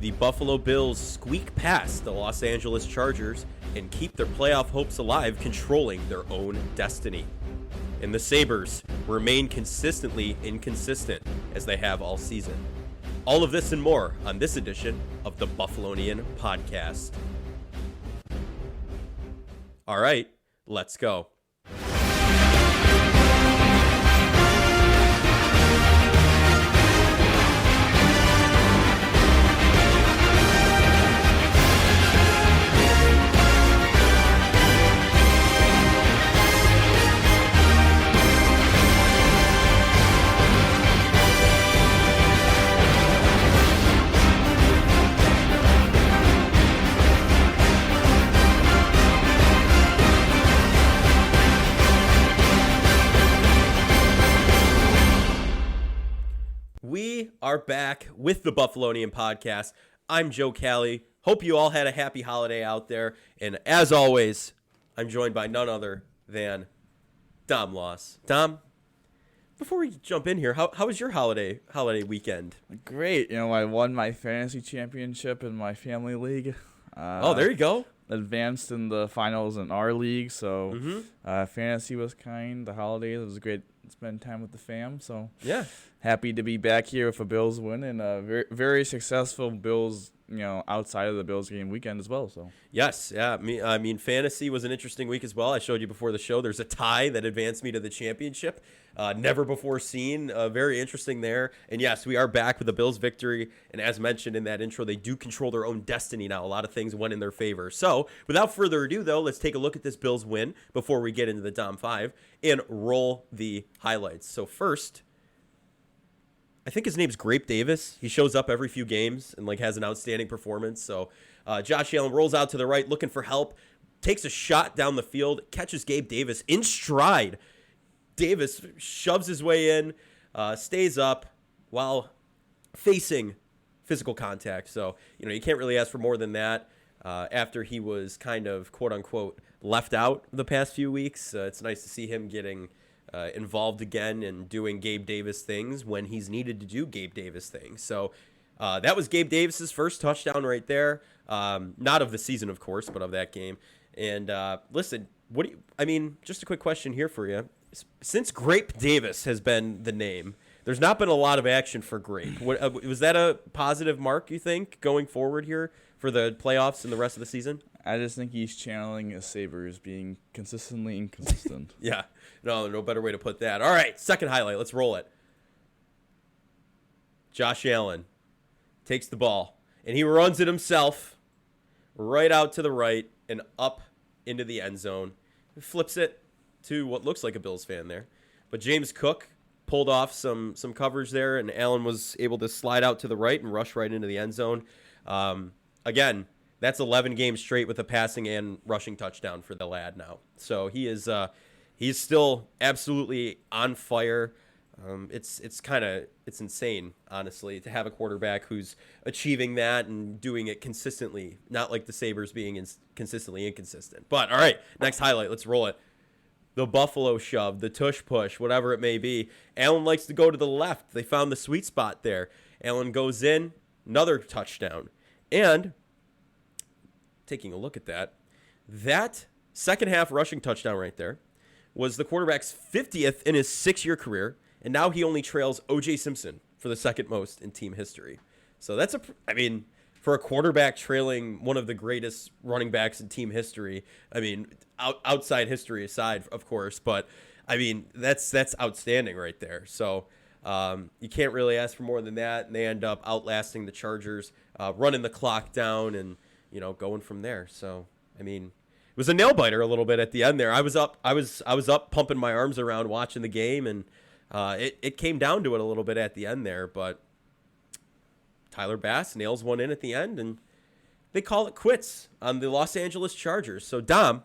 The Buffalo Bills squeak past the Los Angeles Chargers and keep their playoff hopes alive, controlling their own destiny. And the Sabres remain consistently inconsistent, as they have all season. All of this and more on this edition of the Buffalonian Podcast. All right, let's go. We are back with the Buffalonian Podcast. I'm Joe Cali. Hope you all had a happy holiday out there. And as always, I'm joined by none other than Dom Loss. Dom, before we jump in here, how was your holiday weekend? Great. I won my fantasy championship in my family league. There you go. Advanced in the finals in our league. So fantasy was kind. The holidays, it was great to spend time with the fam. So yeah. Happy to be back here with a Bills win and a very, very successful Bills, outside of the Bills game weekend as well. So yes, yeah. I mean, fantasy was an interesting week as well. I showed you before the show. There's a tie that advanced me to the championship. Never before seen. Very interesting there. And yes, we are back with the Bills victory. And as mentioned in that intro, they do control their own destiny now. A lot of things went in their favor. So without further ado, though, let's take a look at this Bills win before we get into the Dom 5 and roll the highlights. So first, I think his name's Grape Davis. He shows up every few games and has an outstanding performance. So Josh Allen rolls out to the right looking for help, takes a shot down the field, catches Gabe Davis in stride. Davis shoves his way in, stays up while facing physical contact. So, you can't really ask for more than that. After he was kind of, quote unquote, left out the past few weeks, it's nice to see him getting involved again and doing Gabe Davis things when he's needed to do Gabe Davis things. So that was Gabe Davis's first touchdown right there. Not of the season, of course, but of that game. And listen, just a quick question here for you. Since Grape Davis has been the name, there's not been a lot of action for Grape. Was that a positive mark, you think, going forward here for the playoffs and the rest of the season? I just think he's channeling his Sabres being consistently inconsistent. Yeah, no better way to put that. All right, second highlight. Let's roll it. Josh Allen takes the ball, and he runs it himself right out to the right and up into the end zone. He flips it to what looks like a Bills fan there. But James Cook pulled off some coverage there, and Allen was able to slide out to the right and rush right into the end zone. Again, that's 11 games straight with a passing and rushing touchdown for the lad now. So he's still absolutely on fire. It's insane, honestly, to have a quarterback who's achieving that and doing it consistently, not like the Sabres being consistently inconsistent. But all right, next highlight, let's roll it. The Buffalo shove, the tush push, whatever it may be. Allen likes to go to the left. They found the sweet spot there. Allen goes in, another touchdown. And taking a look at that second half rushing touchdown right there was the quarterback's 50th in his 6-year career, and now he only trails O.J. Simpson for the second most in team history. So that's for a quarterback trailing one of the greatest running backs in team history, outside history aside, of course, but that's outstanding right there. So you can't really ask for more than that, and they end up outlasting the Chargers, running the clock down and going from there. So it was a nail biter a little bit at the end there. I was up pumping my arms around watching the game, and it came down to it a little bit at the end there, but Tyler Bass nails one in at the end, and they call it quits on the Los Angeles Chargers. So Dom,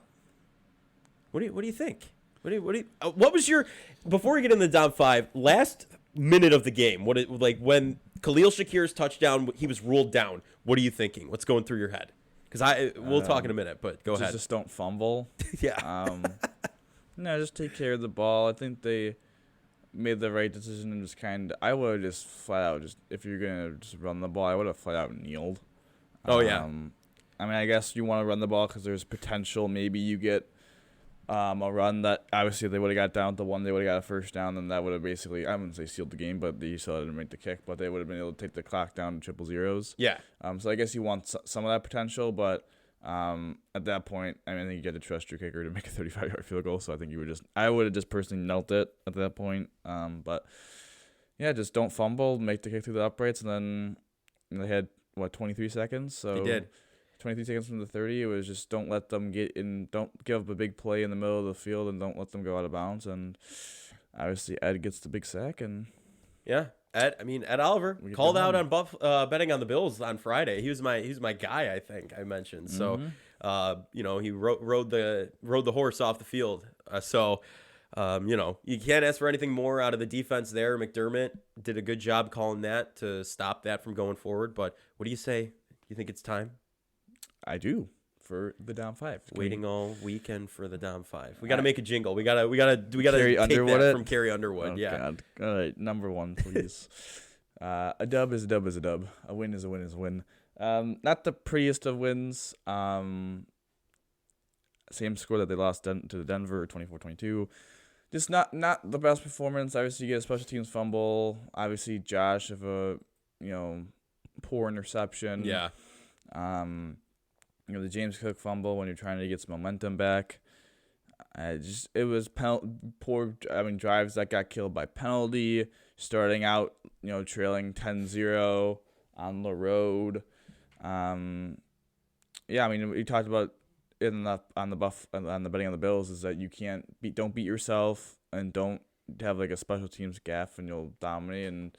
what do you think? What was your, before we get into the Dom 5, last minute of the game? When Khalil Shakir's touchdown, he was ruled down. What are you thinking? What's going through your head? Because we'll talk in a minute, but go ahead. Just don't fumble. Yeah. No, just take care of the ball. I think they made the right decision and just I would have just flat out if you're gonna just run the ball, I would have flat out kneeled. Oh, yeah. I mean, I guess you want to run the ball because there's potential. Maybe you get a run that obviously if they would have got down to one, they would have got a first down, then that would have basically, I wouldn't say sealed the game, but they still didn't make the kick, but they would have been able to take the clock down to 0-0s. Yeah. So I guess you want some of that potential, but at that point, I mean, I think you got to trust your kicker to make a 35-yard field goal. So I think I would have just personally knelt it at that point. But yeah, just don't fumble, make the kick through the uprights, and then they had 23 seconds. So They did. 23 seconds from the 30. It was just don't let them get in, don't give up a big play in the middle of the field, and don't let them go out of bounds. And obviously Ed gets the big sack, and yeah. Ed Oliver called out on betting on the Bills on Friday. He was my guy, I think I mentioned. So, he rode the horse off the field. You can't ask for anything more out of the defense there. McDermott did a good job calling that to stop that from going forward. But what do you say? You think it's time? I do. For the down 5, waiting all weekend for the down 5. We got to make a jingle. We gotta take Underwood that from Carrie Underwood. Oh, yeah. God. All right, number 1, please. A dub is a dub is a dub. A win is a win is a win. Not the prettiest of wins. Same score that they lost to the Denver, 24-22. Just not the best performance. Obviously, you get a special teams fumble. Obviously, Josh of a poor interception. Yeah. The James Cook fumble when you're trying to get some momentum back. It was poor. I mean, drives that got killed by penalty. Starting out, trailing 10-0 on the road. We talked about on the betting on the Bills is that you don't beat yourself and don't have like a special teams gaffe and you'll dominate. And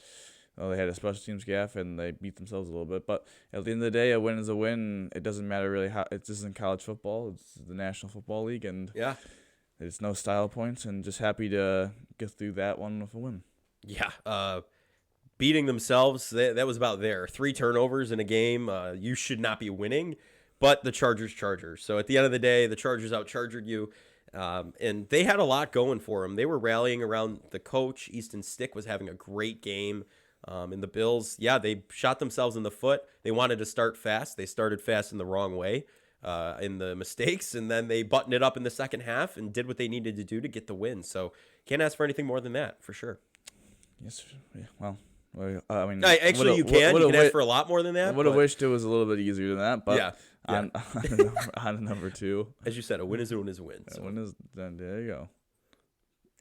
they had a special teams gaffe and they beat themselves a little bit. But at the end of the day, a win is a win. It doesn't matter really how. This isn't college football. It's the National Football League, and yeah, there's no style points. And just happy to get through that one with a win. Yeah. Beating themselves, that was about there. 3 turnovers in a game. You should not be winning, but the Chargers. So at the end of the day, the Chargers out-chargered you. And they had a lot going for them. They were rallying around the coach. Easton Stick was having a great game. And the Bills, they shot themselves in the foot. They wanted to start fast. They started fast in the wrong way in the mistakes, and then they buttoned it up in the second half and did what they needed to do to get the win. So can't ask for anything more than that, for sure. Yes. Yeah, well, actually, you can ask for a lot more than that. I would have wished it was a little bit easier than that, but yeah. On number 2. As you said, a win is a win is a win. So. There you go.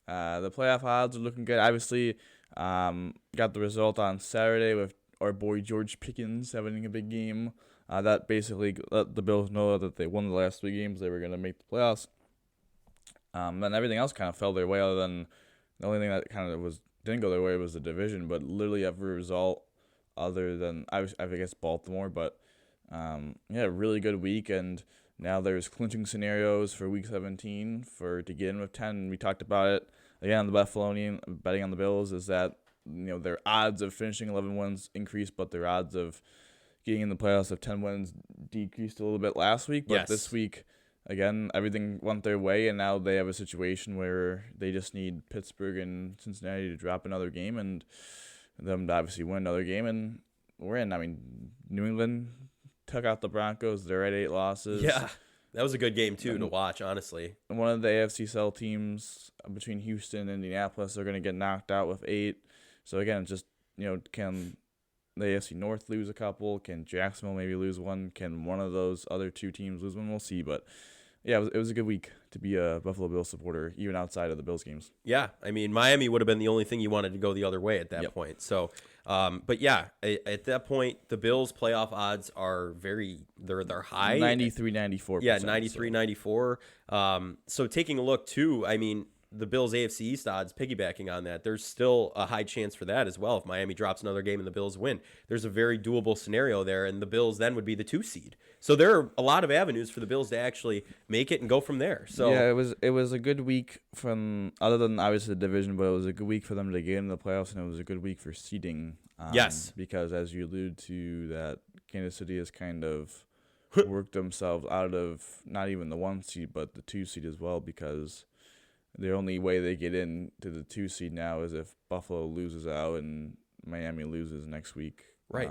The playoff odds are looking good. Obviously, got the result on Saturday with our boy George Pickens having a big game. That basically let the Bills know that they won the last 3 games. They were going to make the playoffs. Then everything else kind of fell their way, other than the only thing that kind of didn't go their way was the division. But literally every result other than, I guess, Baltimore. But, really good week. And now there's clinching scenarios for Week 17 to get in with 10. We talked about it. Again, on the Buffalonian, betting on the Bills is that, their odds of finishing 11 wins increased, but their odds of getting in the playoffs of 10 wins decreased a little bit last week. But This week, again, everything went their way, and now they have a situation where they just need Pittsburgh and Cincinnati to drop another game and them to obviously win another game, and we're in. I mean, New England took out the Broncos. They're at 8 losses. Yeah, that was a good game, too, to watch, honestly. And one of the AFC South teams between Houston and Indianapolis are going to get knocked out with 8. So, again, it's just, can the AFC North lose a couple? Can Jacksonville maybe lose one? Can one of those other 2 teams lose one? We'll see. But, yeah, it was a good week to be a Buffalo Bills supporter, even outside of the Bills games. Yeah, I mean, Miami would have been the only thing you wanted to go the other way at that point. So, but yeah, at that point, the Bills' playoff odds are they're high. 93-94%. Yeah, 93-94. So taking a look, too, I mean, the Bills' AFC East odds, piggybacking on that, there's still a high chance for that as well. If Miami drops another game and the Bills win, there's a very doable scenario there, and the Bills then would be the 2 seed. So there are a lot of avenues for the Bills to actually make it and go from there. So yeah, it was a good week from, other than obviously the division, but it was a good week for them to get into the playoffs, and it was a good week for seeding. Yes, because as you allude to, that Kansas City has kind of worked themselves out of not even the 1 seed, but the 2 seed as well, because the only way they get in to the 2 seed now is if Buffalo loses out and Miami loses next week. Right.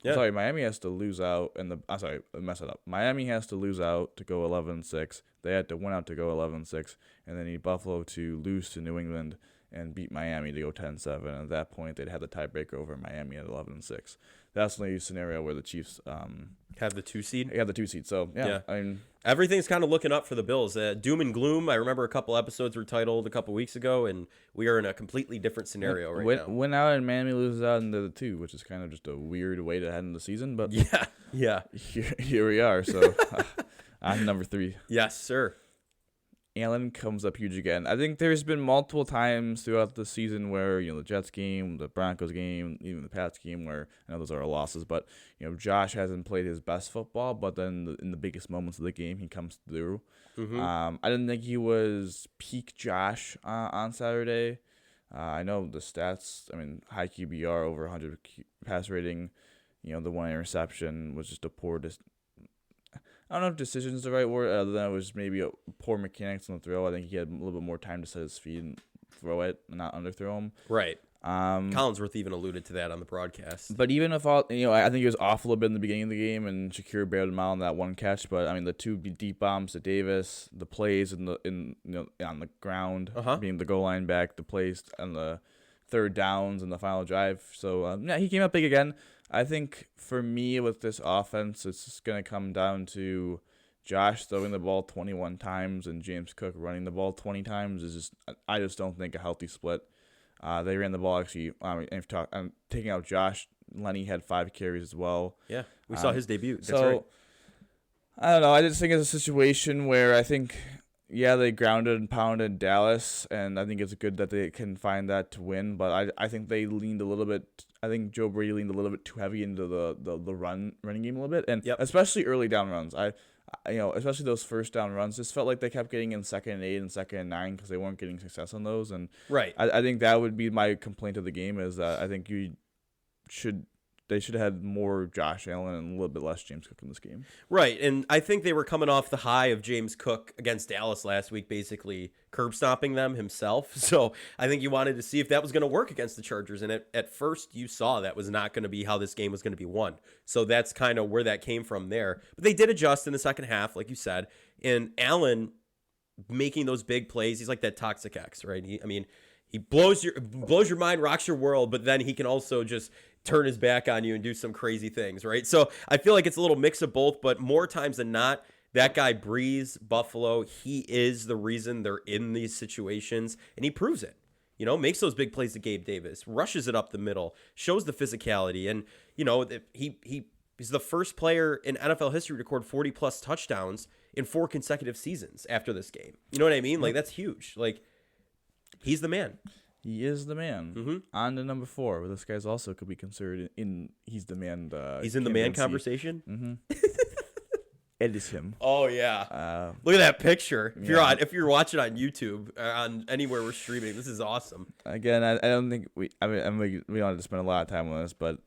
Yeah. Sorry, Miami has to lose out, and I messed it up. Miami has to lose out to go 11-6. They had to win out to go 11-6, and they need Buffalo to lose to New England and beat Miami to go 10-7. At that point, they'd have the tiebreaker over Miami at 11-6. That's the only scenario where the Chiefs have the 2 seed. have the 2 seed. So yeah. I mean, everything's kind of looking up for the Bills. Doom and gloom. I remember a couple episodes were titled a couple weeks ago, and we are in a completely different scenario now. Win out and Miami loses out into the 2, which is kind of just a weird way to end the season. But yeah. Here we are. So on number 3. Yes, sir. Allen comes up huge again. I think there's been multiple times throughout the season where, the Jets game, the Broncos game, even the Pats game, where I know those are losses, but Josh hasn't played his best football, but then in the biggest moments of the game, he comes through. Mm-hmm. I didn't think he was peak Josh on Saturday. I know the stats. I mean, high QBR, over 100 pass rating. The 1 interception was just a poor. I don't know if decision is the right word, other than it was maybe a poor mechanics on the throw. I think he had a little bit more time to set his feet and throw it, and not underthrow him. Right. Collinsworth even alluded to that on the broadcast. But even if I think he was off a little bit in the beginning of the game, and Shakir bailed him out on that one catch. But I mean, the 2 deep bombs to Davis, the plays on the ground, being the goal line back, the plays on the third downs and the final drive. So he came up big again. I think for me with this offense, it's just going to come down to Josh throwing the ball 21 times and James Cook running the ball 20 times. I just don't think a healthy split. They ran the ball actually. I'm taking out Josh. Lenny had 5 carries as well. Yeah, we saw his debut. That's so, right. I don't know. I just think it's a situation where I think, they grounded and pounded Dallas, and I think it's good that they can find that to win. But I think they leaned a little bit. I think Joe Brady leaned a little bit too heavy into the running game a little bit, and especially early down runs. Especially those first down runs, just felt like they kept getting in 2nd and 8 and 2nd and 9 because they weren't getting success on those. And right, I think that would be my complaint of the game is that I think they should have had more Josh Allen and a little bit less James Cook in this game. Right, and I think they were coming off the high of James Cook against Dallas last week, basically curb stomping them himself. So I think you wanted to see if that was going to work against the Chargers, and at first you saw that was not going to be how this game was going to be won. So that's kind of where that came from there. But they did adjust in the second half, like you said, and Allen making those big plays. He's like that toxic ex, right? He blows your mind, rocks your world, but then he can also just turn his back on you and do some crazy things, right? So I feel like it's a little mix of both, but more times than not, that guy breathes Buffalo. He is the reason they're in these situations, and he proves it. Makes those big plays to Gabe Davis, rushes it up the middle, shows the physicality, and he's the first player in NFL history to record 40-plus touchdowns in 4 consecutive seasons after this game. You know what I mean? Like, that's huge. Like, he's the man. He is the man. Mm-hmm. On to number 4, where this guy's also could be considered he's the man. He's in the man conversation? Mm-hmm. It is him. Oh, yeah. Look at that picture. If you're watching on YouTube, on anywhere we're streaming, this is awesome. Again, I don't think we don't have to spend a lot of time on this, but,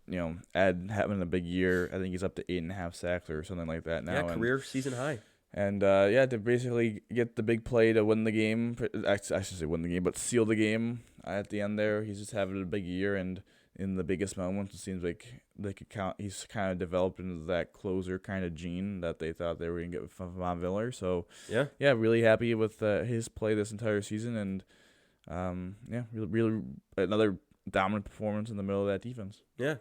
Ed having a big year. I think he's up to 8.5 sacks or something like that now. Yeah, career season high. And, to basically get the big play to win the game. I should say win the game, but seal the game at the end there. He's just having a big year, and in the biggest moments, it seems like they could count. He's kind of developed into that closer kind of gene that they thought they were going to get from Von Miller. So, really happy with his play this entire season. And, really another dominant performance in the middle of that defense. Yeah.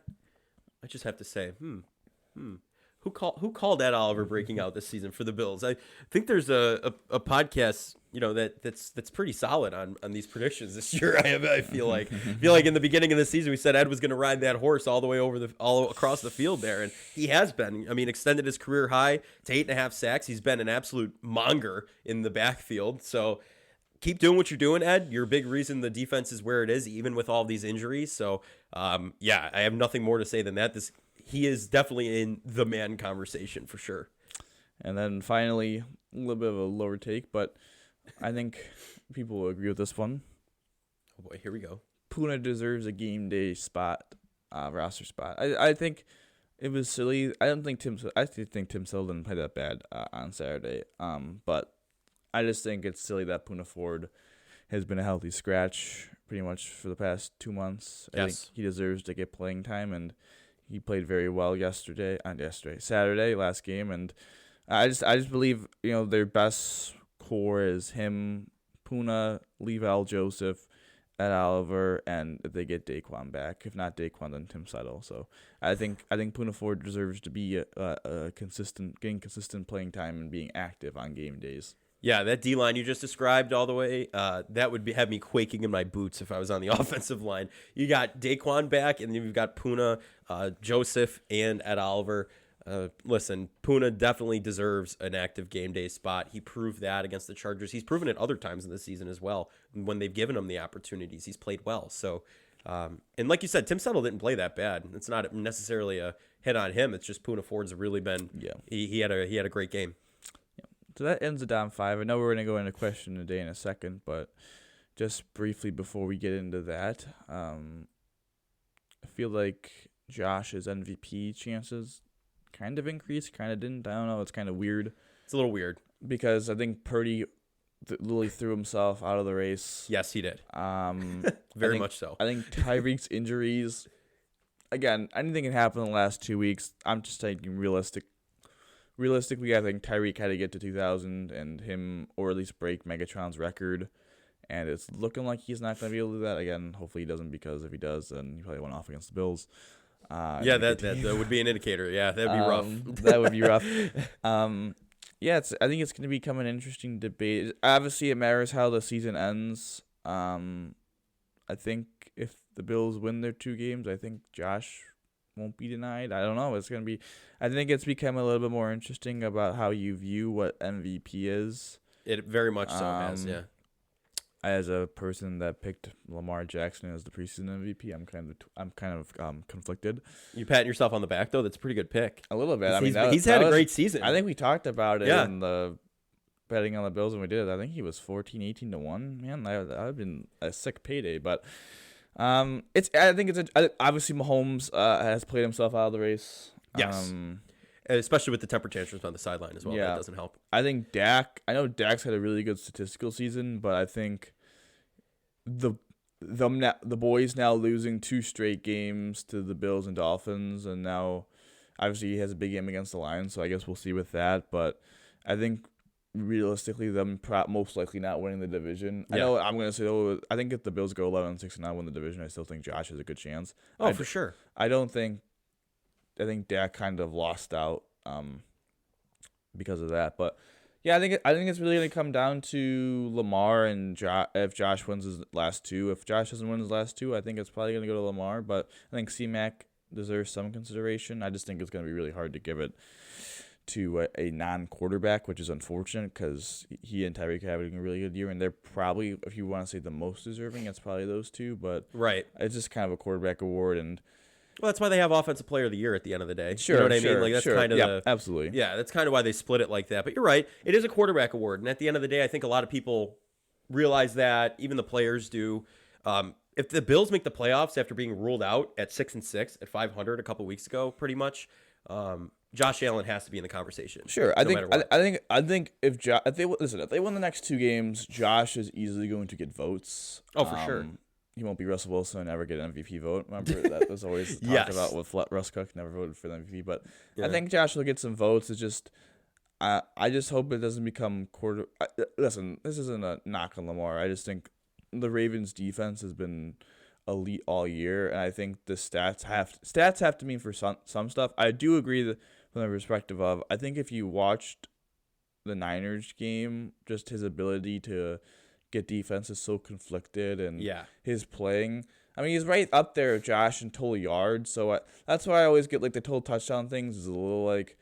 I just have to say, Who called Ed Oliver breaking out this season for the Bills? I think there's a podcast, that's pretty solid on these predictions this year. I feel like in the beginning of the season we said Ed was going to ride that horse all the way all across the field there, and he has been. Extended his career high to 8.5 sacks. He's been an absolute monger in the backfield. So keep doing what you're doing, Ed. You're a big reason the defense is where it is, even with all these injuries. So I have nothing more to say than that. He is definitely in the man conversation for sure. And then finally, a little bit of a lower take, but I think people will agree with this one. Oh boy, here we go. Puna deserves a game day spot, roster spot. I think it was silly. I think Tim Sale didn't play that bad on Saturday. But I just think it's silly that Puna Ford has been a healthy scratch pretty much for the past 2 months. I think he deserves to get playing time, and he played very well Saturday, last game, and I just believe their best core is him, Puna, Leval, Joseph, Ed Oliver, and if they get Daquan back. If not Daquan, then Tim Settle. So I think Puna Ford deserves to be getting consistent playing time and being active on game days. Yeah, that D line you just described all the way, that would have me quaking in my boots if I was on the offensive line. You got Daquan back, and you've got Puna, Joseph, and Ed Oliver. Listen, Puna definitely deserves an active game day spot. He proved that against the Chargers. He's proven it other times in the season as well. When they've given him the opportunities, he's played well. So, and like you said, Tim Settle didn't play that bad. It's not necessarily a hit on him. It's just Puna Ford's really been. Yeah. He had a great game. So that ends the down 5. I know we're going to go into question of the day in a second, but just briefly before we get into that, I feel like Josh's MVP chances kind of increased, kind of didn't. I don't know. It's kind of weird. It's a little weird. Because I think Purdy literally threw himself out of the race. Yes, he did. Very much so. I think Tyreek's injuries, again, anything can happen in the last 2 weeks. I'm just taking realistically, I think Tyreek had to get to 2,000 and him, or at least break Megatron's record. And it's looking like he's not going to be able to do that. Again, hopefully he doesn't, because if he does, then he probably went off against the Bills. That would be an indicator. Yeah, that'd be rough. That would be rough. I think it's going to become an interesting debate. Obviously, it matters how the season ends. I think if the Bills win their 2 games, I think Josh won't be denied. I don't know. I think it's become a little bit more interesting about how you view what MVP is. It very much so has, yeah. As a person that picked Lamar Jackson as the preseason MVP, I'm kind of conflicted. You patting yourself on the back though. That's a pretty good pick. A little bit. He's had a great season. I think we talked about it in the betting on the Bills when we did it. I think he was 18 to 1. Man, that would have been a sick payday. But obviously Mahomes has played himself out of the race. Yes. Especially with the temper tantrums on the sideline as well. Yeah. That doesn't help. I think I know Dak's had a really good statistical season, but I think the boys now losing 2 straight games to the Bills and Dolphins, and now obviously he has a big game against the Lions, so I guess we'll see with that. But I think realistically, them most likely not winning the division. Yeah. I know I'm going to say, I think if the Bills go 11-6 and not win the division, I still think Josh has a good chance. For sure. I think Dak kind of lost out because of that. But yeah, I think it's really going to come down to Lamar and if Josh wins his last 2. If Josh doesn't win his last 2, I think it's probably going to go to Lamar. But I think C-Mac deserves some consideration. I just think it's going to be really hard to give it to a non-quarterback, which is unfortunate because he and Tyreek are having a really good year, and they're probably, if you want to say the most deserving, it's probably those 2. But right, it's just kind of a quarterback award, and well, that's why they have Offensive Player of the Year at the end of the day. Sure, you know what I mean? Like that's kind of absolutely. Yeah, that's kind of why they split it like that. But you're right, it is a quarterback award, and at the end of the day, I think a lot of people realize that. Even the players do. If the Bills make the playoffs after being ruled out at 6-6 at 500 a couple weeks ago, pretty much. Josh Allen has to be in the conversation. Sure, I think if they win the next 2 games, Josh is easily going to get votes. Oh, for sure. He won't be Russell Wilson and never get an MVP vote. Remember that was always talked about with Russ Cook never voted for the MVP. But yeah. I think Josh will get some votes. It's just I just hope it doesn't become listen, this isn't a knock on Lamar. I just think the Ravens defense has been elite all year, and I think the stats have to mean for some stuff. I do agree that from the perspective of, I think if you watched the Niners game, just his ability to get defenses so conflicted and his playing. I mean, he's right up there, Josh, in total yards. So that's why I always get like the total touchdown things is a little like,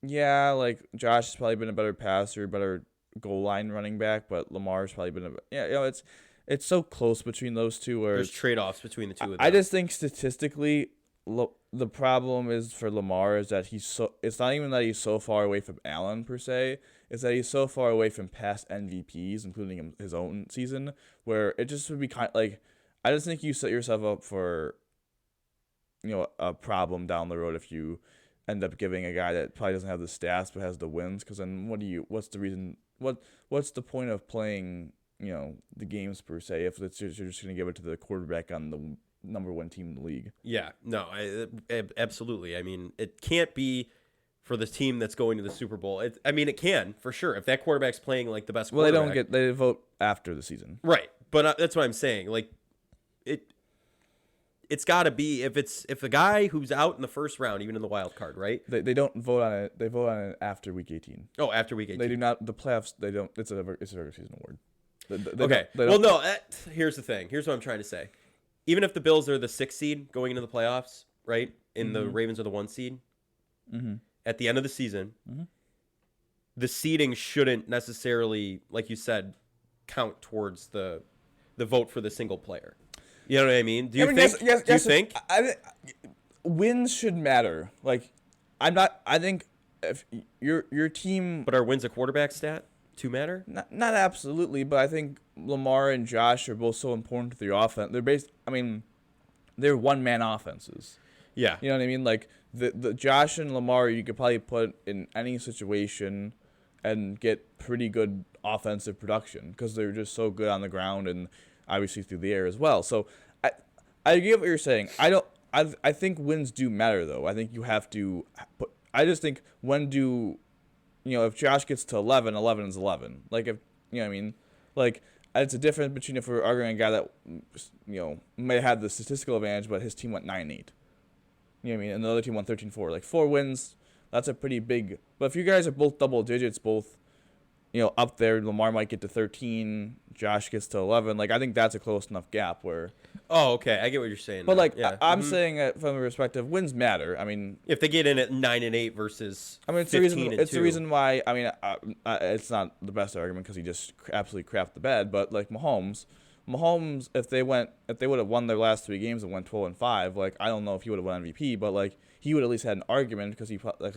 Josh has probably been a better passer, better goal line running back, but Lamar's probably been it's so close between those 2. Where there's trade-offs between the 2 of them. I just think statistically, the problem is for Lamar is that it's not even that he's so far away from Allen per se. It's that he's so far away from past MVPs, including his own season, where it just would be kind of like, I just think you set yourself up for, a problem down the road if you end up giving a guy that probably doesn't have the stats but has the wins. Because then what's the reason? What's the point of playing the games per se if you're just going to give it to the quarterback on the number one team in the league? Yeah, no, absolutely. I mean, it can't be for the team that's going to the Super Bowl. It can for sure if that quarterback's playing like the best. Well, quarterback. they vote after the season, right? But that's what I'm saying. Like it's got to be if the guy who's out in the first round, even in the wild card, right? They don't vote on it. They vote on it after week 18. Oh, after week 18. They do not. The playoffs. They don't. It's a regular season award. Here's the thing. Here's what I'm trying to say. Even if the Bills are the 6th seed going into the playoffs, right? And the Ravens are the 1 seed, at the end of the season, the seeding shouldn't necessarily, like you said, count towards the vote for the single player. You know what I mean? Do you think? Yes, do you think? Wins should matter. Like, I think if your team. But are wins a quarterback stat to matter? Not absolutely, but I think Lamar and Josh are both so important to their offense. They're one-man offenses. Yeah. You know what I mean? Like the Josh and Lamar, you could probably put in any situation and get pretty good offensive production because they're just so good on the ground and obviously through the air as well. So I get what you're saying. I think wins do matter though. I think you have to put. I just think if Josh gets to 11 is 11. Like if you know what I mean, like it's a difference between if we're arguing a guy that may have the statistical advantage, but his team went 9-8. You know what I mean? And the other team won 13-4. Like 4 wins, that's a pretty big. But if you guys are both double digits, both up there, Lamar might get to 13, Josh gets to 11. Like I think that's a close enough gap where. Oh, okay, I get what you're saying. But I'm mm-hmm. saying it from a perspective, wins matter. I mean, if they get in at 9-8 versus, it's 15 it's the reason why. I mean, it's not the best argument because he just absolutely crapped the bed. But like Mahomes, if they would have won their last 3 games and went 12-5, like I don't know if he would have won MVP, but like he would at least had an argument because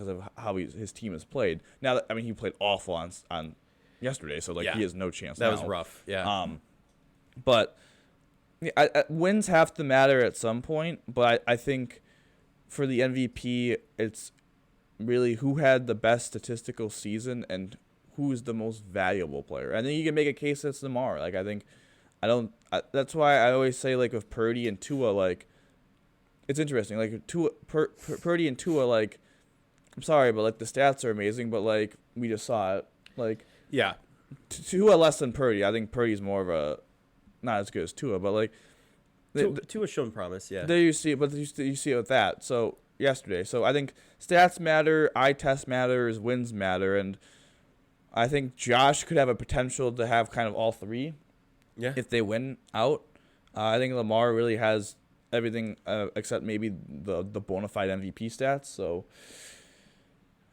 of how his team has played. Now, he played awful on yesterday, so like he has no chance. That was rough. Yeah. But wins have to matter at some point. But I think for the MVP, it's really who had the best statistical season and who's the most valuable player. I think you can make a case that's Lamar. Like that's why I always say like with Purdy and Tua, like it's interesting. Like Purdy and Tua, like I'm sorry, but like the stats are amazing, but like we just saw it. Like yeah, Tua less than Purdy. I think Purdy's more of a not as good as Tua, but like Tua's shown promise. Yeah, there you see it, but you see it with that. So yesterday, so I think stats matter, eye test matters, wins matter, and I think Josh could have a potential to have kind of all 3. Yeah, if they win out, I think Lamar really has everything except maybe the bona fide MVP stats. So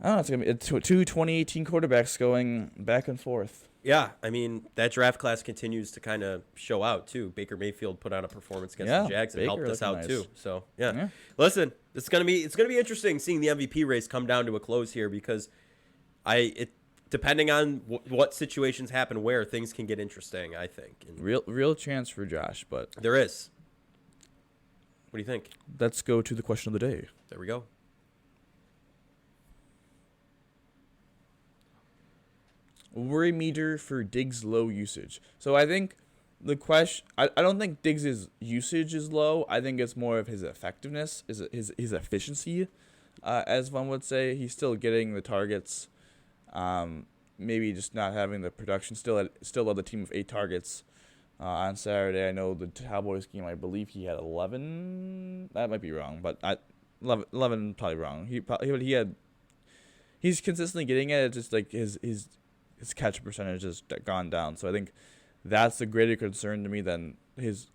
I don't know. It's gonna be two 2018 quarterbacks going back and forth. Yeah, I mean that draft class continues to kind of show out too. Baker Mayfield put on a performance against the Jags and helped us out too. So yeah. Listen, it's gonna be interesting seeing the MVP race come down to a close here because depending on what situations happen where things can get interesting. I think and real chance for Josh, but there is. What do you think? Let's go to the question of the day. There we go. Worry meter for Diggs' low usage. So I think the question, I don't think Diggs' usage is low. I think it's more of his effectiveness, his efficiency, as one would say. He's still getting the targets, maybe just not having the production. Still led the team with 8 targets on Saturday. I know the Cowboys game, I believe he had 11. That might be wrong, but 11 probably wrong. He's consistently getting it. It's just like his catch percentage has gone down. So I think that's a greater concern to me than his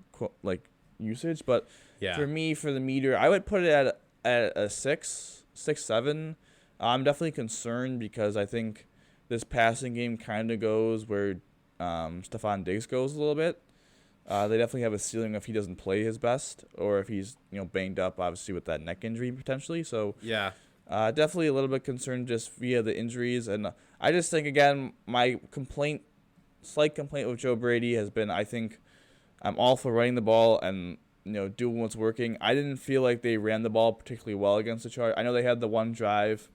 usage. But for me, for the meter, I would put it at a 6, 7. I'm definitely concerned because I think this passing game kind of goes where Stephon Diggs goes a little bit. They definitely have a ceiling if he doesn't play his best or if he's banged up, obviously with that neck injury potentially. So yeah. Definitely a little bit concerned just via the injuries. And I just think, again, my slight complaint with Joe Brady has been I think I'm all for running the ball, and doing what's working. I didn't feel like they ran the ball particularly well against the Chargers. I know they had the one drive,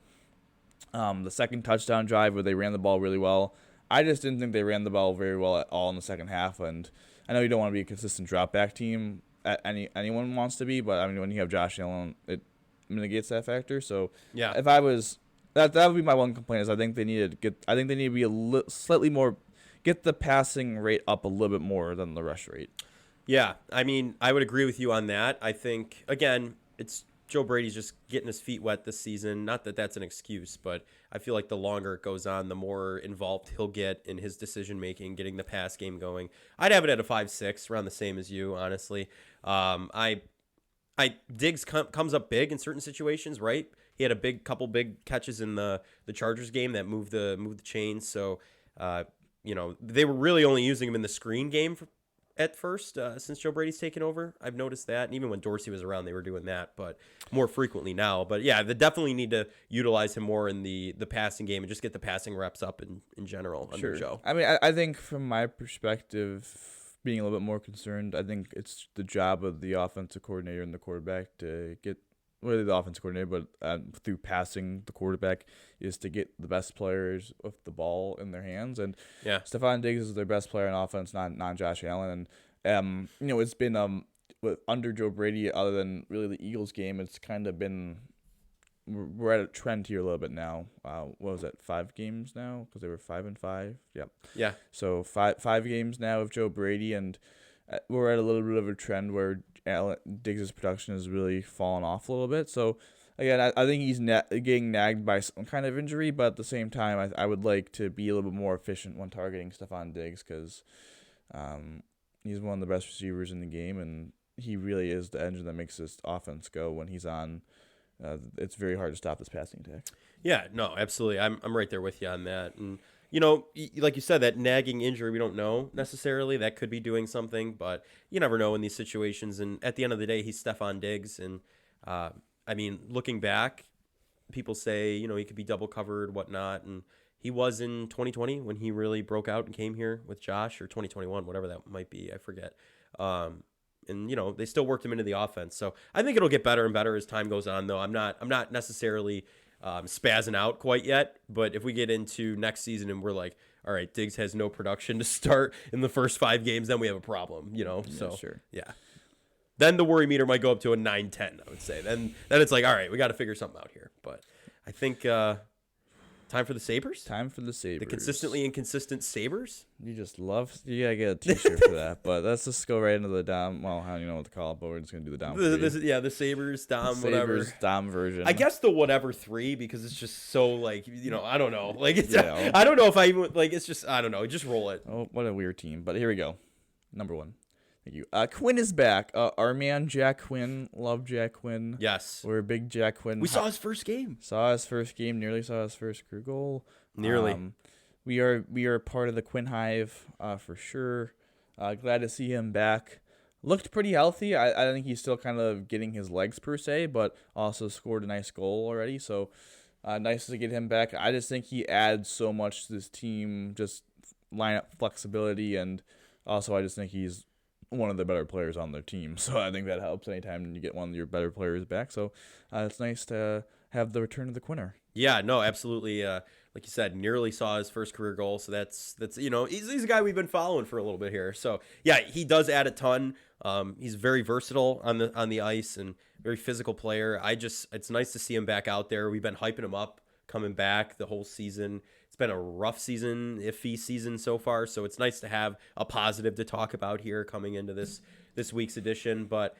the second touchdown drive where they ran the ball really well. I just didn't think they ran the ball very well at all in the second half. And I know you don't want to be a consistent drop back team. Anyone wants to be, but I mean when you have Josh Allen, it mitigates that factor. So Yeah. if I was that would be my one complaint is I think they need to be slightly more, get the passing rate up a little bit more than the rush rate. Yeah, I mean, I would agree with you on that. I think, again, it's Joe Brady's just getting his feet wet this season. Not that that's an excuse, but I feel like the longer it goes on, the more involved he'll get in his decision-making, getting the pass game going. I'd have it at a 5-6, around the same as you, honestly. Diggs comes up big in certain situations, right? He had a couple big catches in the Chargers game that moved the chains. So, they were really only using him in the screen game at first since Joe Brady's taken over. I've noticed that. And even when Dorsey was around, they were doing that, but more frequently now. But yeah, they definitely need to utilize him more in the passing game and just get the passing reps up in general under Joe. I mean, I think from my perspective, being a little bit more concerned, I think it's the job of the offensive coordinator and the quarterback to get, really the offensive coordinator, but through passing the quarterback, is to get the best players with the ball in their hands. And yeah, Stephon Diggs is their best player on offense, not Josh Allen. And it's been under Joe Brady, other than really the Eagles game, it's kind of been, we're at a trend here a little bit now. What was that, 5 games now? Because they were 5-5. Yep. Yeah. So five games now of Joe Brady, and we're at a little bit of a trend where Diggs' production has really fallen off a little bit. So, again, I think he's getting nagged by some kind of injury, but at the same time, I would like to be a little bit more efficient when targeting Stephon Diggs because he's one of the best receivers in the game, and he really is the engine that makes this offense go when he's on. It's very hard to stop this passing attack. Yeah, no, absolutely. I'm right there with you on that. And, like you said, that nagging injury, we don't know necessarily. That could be doing something, but you never know in these situations. And at the end of the day, he's Stephon Diggs. And, looking back, people say, he could be double covered, whatnot. And he was in 2020 when he really broke out and came here with Josh, or 2021, whatever that might be. I forget. And they still worked him into the offense. So I think it'll get better and better as time goes on, though. I'm not necessarily spazzing out quite yet, but if we get into next season and we're like, all right, Diggs has no production to start in the first 5 games, then we have a problem, Yeah, so sure. Yeah. Then the worry meter might go up to a 9-10, I would say. Then it's like, all right, we got to figure something out here. But I think time for the Sabres? Time for the Sabres. The consistently inconsistent Sabres? You gotta get a t-shirt for that. But let's just go right into the Dom. Well, I don't even know what to call it, but we're just gonna do the Dom. The Sabres, Dom, whatever. Dom version. I guess the whatever 3, because it's just so like, I don't know. Like it's Yeah. I don't know if I even like, it's just, I don't know. Just roll it. Oh, what a weird team. But here we go. Number 1. Thank you. Quinn is back. Our man Jack Quinn. Love Jack Quinn. Yes. We're a big Jack Quinn. We saw his first game. Nearly saw his first career goal. Nearly. We are part of the Quinn Hive for sure. Glad to see him back. Looked pretty healthy. I think he's still kind of getting his legs per se, but also scored a nice goal already. So nice to get him back. I just think he adds so much to this team, just lineup flexibility, and also I just think he's one of the better players on their team. So I think that helps anytime you get one of your better players back. So it's nice to have the return of the Quinner. Yeah, no, absolutely. Like you said, nearly saw his first career goal. So that's he's a guy we've been following for a little bit here. So yeah, he does add a ton. He's very versatile on the ice and very physical player. It's nice to see him back out there. We've been hyping him up coming back the whole season. It's been a rough season, iffy season so far. So it's nice to have a positive to talk about here coming into this week's edition. But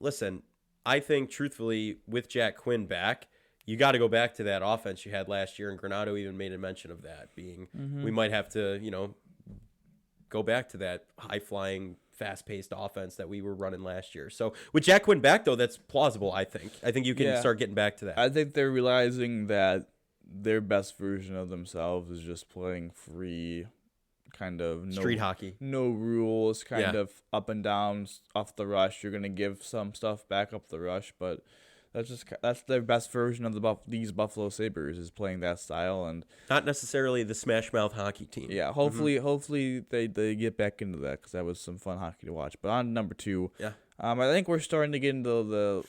listen, I think truthfully with Jack Quinn back, you got to go back to that offense you had last year, and Granato even made a mention of that being we might have to, go back to that high-flying, fast-paced offense that we were running last year. So with Jack Quinn back, though, that's plausible, I think. I think you can start getting back to that. I think they're realizing that their best version of themselves is just playing free, kind of street hockey. No rules, kind of up and down off the rush. You're going to give some stuff back up the rush, but that's their best version of these Buffalo Sabres is playing that style, and not necessarily the smash mouth hockey team. Yeah, hopefully they get back into that because that was some fun hockey to watch. But on number 2, I think we're starting to get into the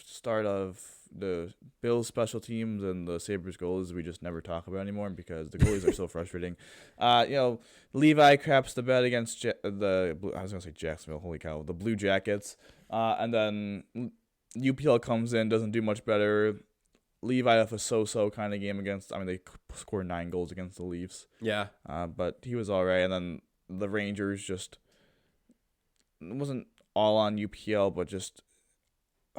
start of the Bills special teams and the Sabres goalies we just never talk about anymore because the goalies are so frustrating. Levi craps the bed against I was gonna say Jacksonville. Holy cow, the Blue Jackets, and then UPL comes in, doesn't do much better. Levi have a so-so kind of game against. I mean, they scored 9 goals against the Leafs. Yeah. But he was all right, and then the Rangers just it wasn't all on UPL, but just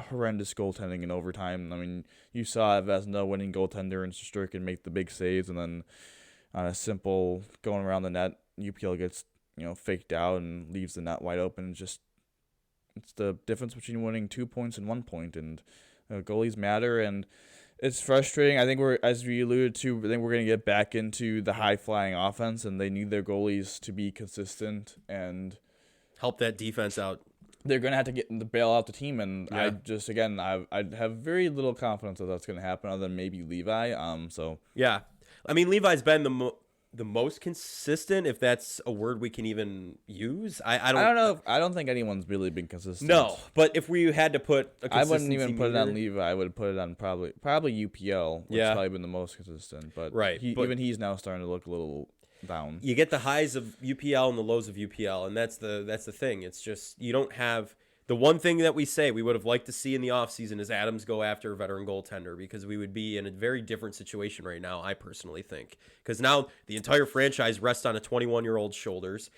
horrendous goaltending in overtime. I mean, you saw Vesna winning goaltender and Shesterkin make the big saves, and then on a simple going around the net, UPL gets faked out and leaves the net wide open. It's the difference between winning 2 points and 1 point, and goalies matter, and it's frustrating. I think as we alluded to, I think we're going to get back into the high-flying offense, and they need their goalies to be consistent and help that defense out. They're going to have to get to bail out the team, and Yeah. I have very little confidence that that's going to happen other than maybe Levi. Yeah. I mean, Levi's been the most consistent, if that's a word we can even use. I don't know. I don't think anyone's really been consistent. No, but if we had to put a I consistency wouldn't even put it on meter- Levi. I would put it on probably UPL, which has probably been the most consistent. But Right, but- even he's now starting to look a little down. You get the highs of UPL and the lows of UPL, and that's the thing. It's just you don't have the one thing that we say we would have liked to see in the offseason is Adams go after a veteran goaltender because we would be in a very different situation right now, I personally think. Because now the entire franchise rests on a 21-year-old shoulders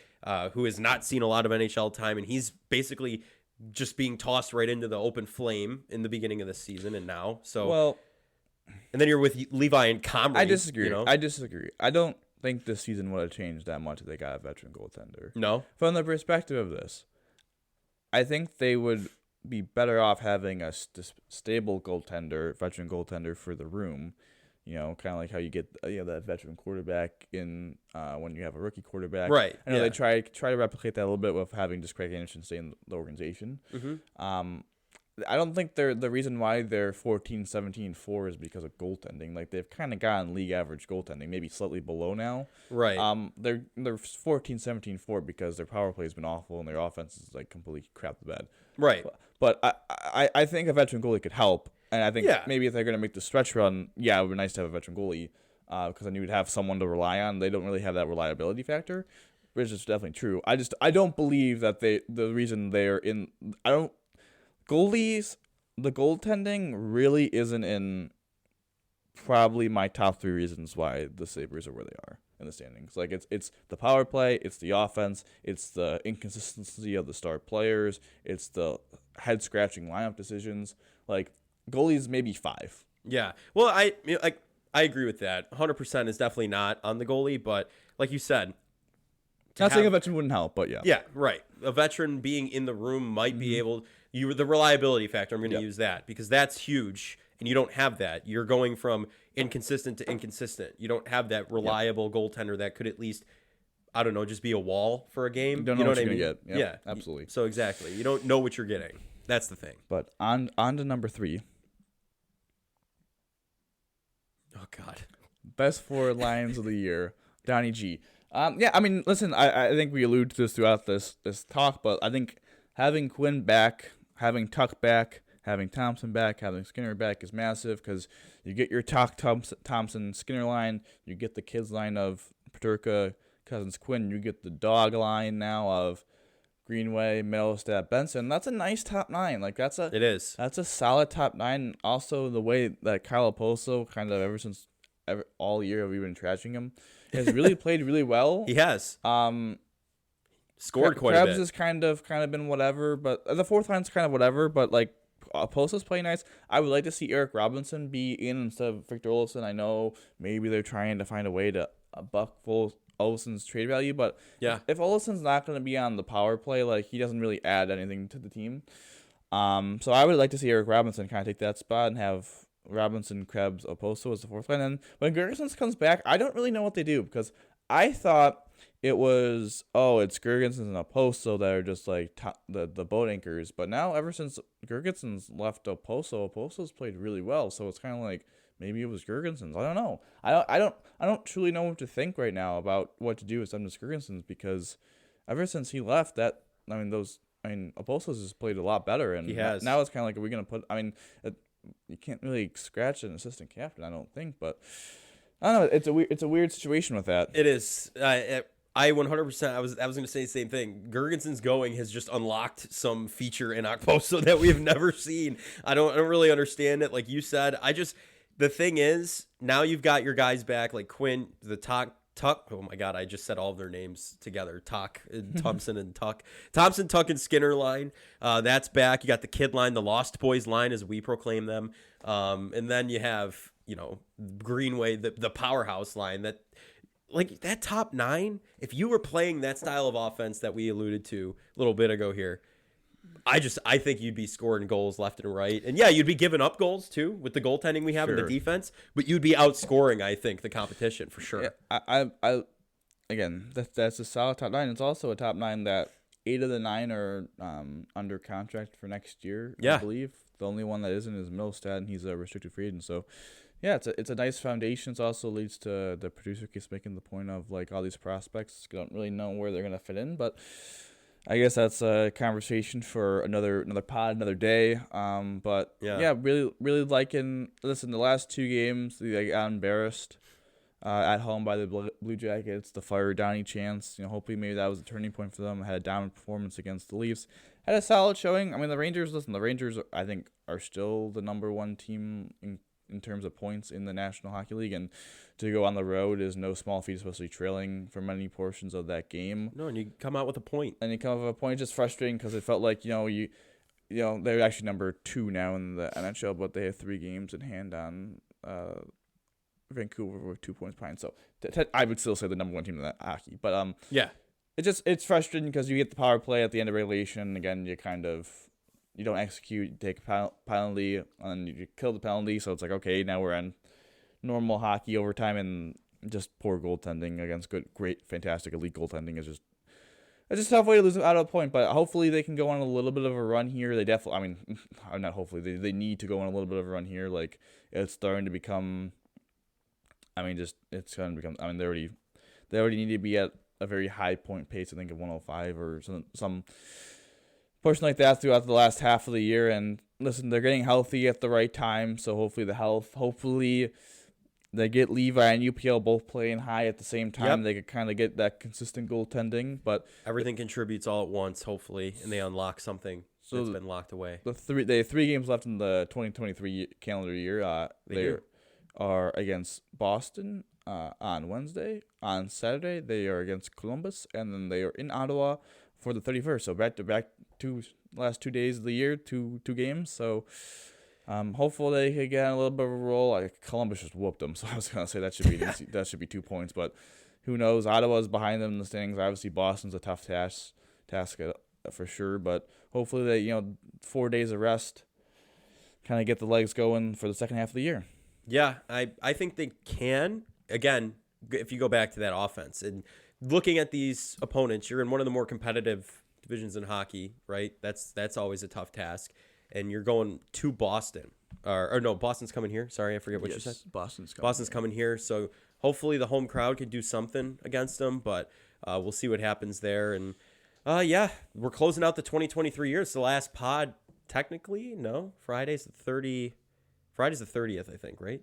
who has not seen a lot of NHL time, and he's basically just being tossed right into the open flame in the beginning of the season and now. So, and then you're with Levi and Comrie. I disagree. You know? I disagree. I don't think this season would have changed that much if they got a veteran goaltender. No? From the perspective of this, I think they would be better off having a stable goaltender, veteran goaltender for the room. Kind of like how you get that veteran quarterback in when you have a rookie quarterback. Right. I know they try to replicate that a little bit with having just Craig Anderson stay in the organization. Mm-hmm. I don't think the reason why they're 14-17-4 is because of goaltending. Like they've kind of gotten league average goaltending, maybe slightly below now. Right. They're 14-17-4 because their power play has been awful and their offense is like completely crap the bed. Right. But I think a veteran goalie could help, and I think maybe if they're gonna make the stretch run, it would be nice to have a veteran goalie because then you would have someone to rely on. They don't really have that reliability factor, which is definitely true. I don't believe that the reason they're in goalies, the goaltending really isn't in probably my top 3 reasons why the Sabres are where they are in the standings. Like it's the power play, it's the offense, it's the inconsistency of the star players, it's the head scratching lineup decisions. Like goalies maybe 5. Yeah. Well, I agree with that. 100% is definitely not on the goalie, but like you said, Not saying a veteran wouldn't help, but yeah. Yeah, right. A veteran being in the room might be able the reliability factor, I'm going to use that because that's huge and you don't have that. You're going from inconsistent to inconsistent. You don't have that reliable goaltender that could at least I don't know, just be a wall for a game. Don't know what you're going to get. Yep, yeah, absolutely. So exactly. You don't know what you're getting. That's the thing. But on to number 3. Oh god. Best forward lines of the year, Donnie G. I mean, listen, I think we alluded to this throughout this talk, but I think having Quinn back, having Tuck back, having Thompson back, having Skinner back is massive because you get your Tuck, Thompson, Skinner line, you get the kids line of Peterka, Cousins, Quinn, you get the dog line now of Greenway, Middlestat, Benson. That's a nice top 9. Like it is. That's a solid top 9. Also, the way that Kyle Oposo kind of all year we've been trashing him has really played really well. He has. Scored quite Krebs a bit. has kind of been whatever, but the fourth line's kind of whatever. But like Oposo's playing nice. I would like to see Eric Robinson be in instead of Victor Olofsson. I know maybe they're trying to find a way to buck Olofsson's trade value, but if Olofsson's not going to be on the power play, like he doesn't really add anything to the team. So I would like to see Eric Robinson kind of take that spot and have Robinson, Krebs, Oposo as the fourth line. And when Gergensen comes back, I don't really know what they do because I thought it was, it's Gergensen and Oposo that are just like the boat anchors. But now ever since Gergensen's left Oposo's played really well. So it's kind of like maybe it was Gergensen's. I don't know. I don't truly know what to think right now about what to do with Semnis Gergensen's because ever since he left, those I mean, Oposos has played a lot better, and He has. now it's kind of like, are we gonna put? I mean, you can't really scratch an assistant captain, I don't think, but I don't know. It's a weird situation with that. It is. I 100%. I was going to say the same thing. Gergensen's going has just unlocked some feature in Okposo that we have never seen. I don't really understand it. Like you said, the thing is, now you've got your guys back, like Quinn, the Tuck. Oh my God, I just said all of their names together. Tuck, and Thompson, and Tuck. Thompson, Tuck, and Skinner line. That's back. You got the kid line, the Lost Boys line, as we proclaim them. And then you have, Greenway, the powerhouse line that. Like that top 9, if you were playing that style of offense that we alluded to a little bit ago here, I think you'd be scoring goals left and right. And yeah, you'd be giving up goals too with the goaltending we have in the defense, but you'd be outscoring, I think, the competition for sure. Yeah, I again, that's a solid top 9. It's also a top 9 that 8 of the 9 are under contract for next year, I believe. The only one that isn't is Milstad, and he's a restricted free agent, so yeah, it's a nice foundation. It also leads to the producer keeps making the point of like all these prospects don't really know where they're gonna fit in, but I guess that's a conversation for another pod, another day. But really liking. Listen, the last 2 games they got embarrassed at home by the Blue Jackets. The Fire Downey chance. Hopefully maybe that was a turning point for them. Had a dominant performance against the Leafs. Had a solid showing. I mean, the Rangers. Listen, the Rangers I think are still the number 1 team in terms of points in the National Hockey League, and to go on the road is no small feat, especially trailing for many portions of that game. No, and you come out with a point. It's just frustrating because it felt like they're actually number 2 now in the NHL, but they have 3 games in hand on Vancouver with 2 points behind. So I would still say the number 1 team in that hockey, but it's frustrating because you get the power play at the end of regulation. Again, you don't execute, you take a penalty, and you kill the penalty. So it's like, okay, now we're on normal hockey overtime, and just poor goaltending against great, fantastic elite goaltending is just it's a tough way to lose out of a point. But hopefully they can go on a little bit of a run here. They definitely, I mean, not hopefully, they need to go on a little bit of a run here. Like it's starting to become, it's going to become. I mean, they already need to be at a very high point pace. I think of 105 or some portion like that throughout the last half of the year. And listen, they're getting healthy at the right time, so hopefully they get Levi and UPL both playing high at the same time. Yep. They could kind of get that consistent goaltending, but everything contributes all at once, hopefully, and they unlock something that's been locked away. They have 3 games left in the 2023 calendar year. They are against Boston on Wednesday. On Saturday, they are against Columbus, and then they are in Ottawa for the 31st. So back-to-back last 2 days of the year, two games. So hopefully they can get a little bit of a roll. Columbus just whooped them, so I was gonna say that should be 2 points, but who knows? Ottawa's behind them in the standings. Obviously, Boston's a tough task for sure, but hopefully they 4 days of rest kind of get the legs going for the second half of the year. Yeah, I think they can. Again, if you go back to that offense and looking at these opponents, you're in one of the more competitive divisions in hockey, right? That's always a tough task. And you're going to Boston. Or no, Boston's coming here. Sorry, I forget what you said. Boston's coming here. So hopefully the home crowd can do something against them, but we'll see what happens there. And we're closing out the 2023 year. It's the last pod, technically. No, Friday's the 30th, I think, right?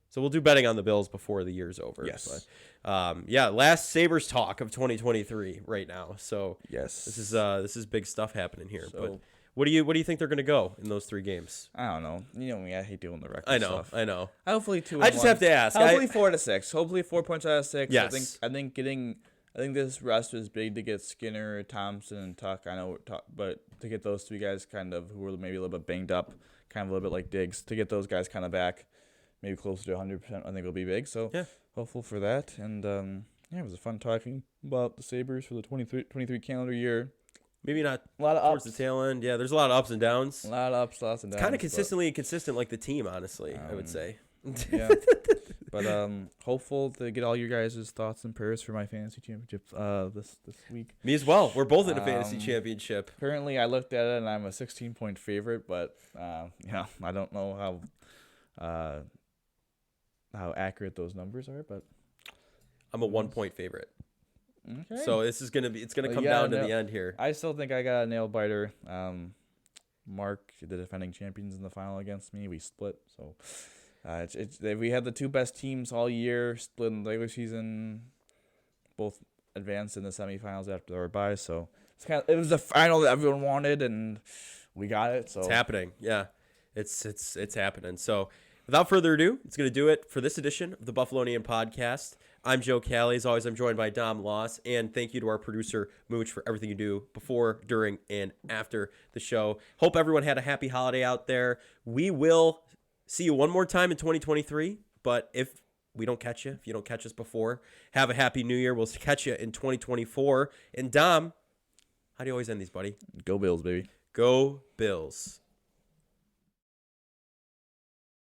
So we'll do betting on the Bills before the year's over. Yes. But, last Sabres talk of 2023 right now. So yes, this is big stuff happening here. So, but what do you think they're going to go in those 3 games? I don't know. Me, I hate doing the record stuff. I know. Hopefully 2. I just have to ask. Hopefully 4 to 6. Hopefully 4 points out of 6. Yes. I think this rest was big to get Skinner, Thompson, and Tuck. I know, but to get those 3 guys kind of who were maybe a little bit banged up, kind of a little bit like Diggs, to get those guys kind of back, maybe closer to 100%, I think will be big. So hopeful for that. And it was fun talking about the Sabres for the 23 calendar year. Maybe not a lot of towards ups. the tail end. Yeah, there's a lot of ups and downs. A lot of ups, lots and downs. Kind of consistently inconsistent like the team, honestly, I would say. Yeah. But hopeful to get all your guys' thoughts and prayers for my fantasy championship this week. Me as well. We're both in a fantasy championship. Currently, I looked at it, and I'm a 16-point favorite, but I don't know how accurate those numbers are, but I'm a 1-point favorite. Okay. So it's gonna Well, come yeah, down to no. the end here. I still think I got a nail biter. Mark, the defending champions in the final against me, we split. So, we had the two best teams all year, split in the regular season, both advanced in the semifinals after their bye. So it was the final that everyone wanted, and we got it. So It's happening. Yeah, it's happening. So without further ado, it's gonna do it for this edition of the Buffalonian Podcast. I'm Joe Callie. As always, I'm joined by Dom Loss, and thank you to our producer Mooch for everything you do before, during, and after the show. Hope everyone had a happy holiday out there. We will see you one more time in 2023, but if we don't catch you, if you don't catch us before, have a happy new year. We'll catch you in 2024. And Dom, how do you always end these, buddy? go Bills, baby. Go Bills.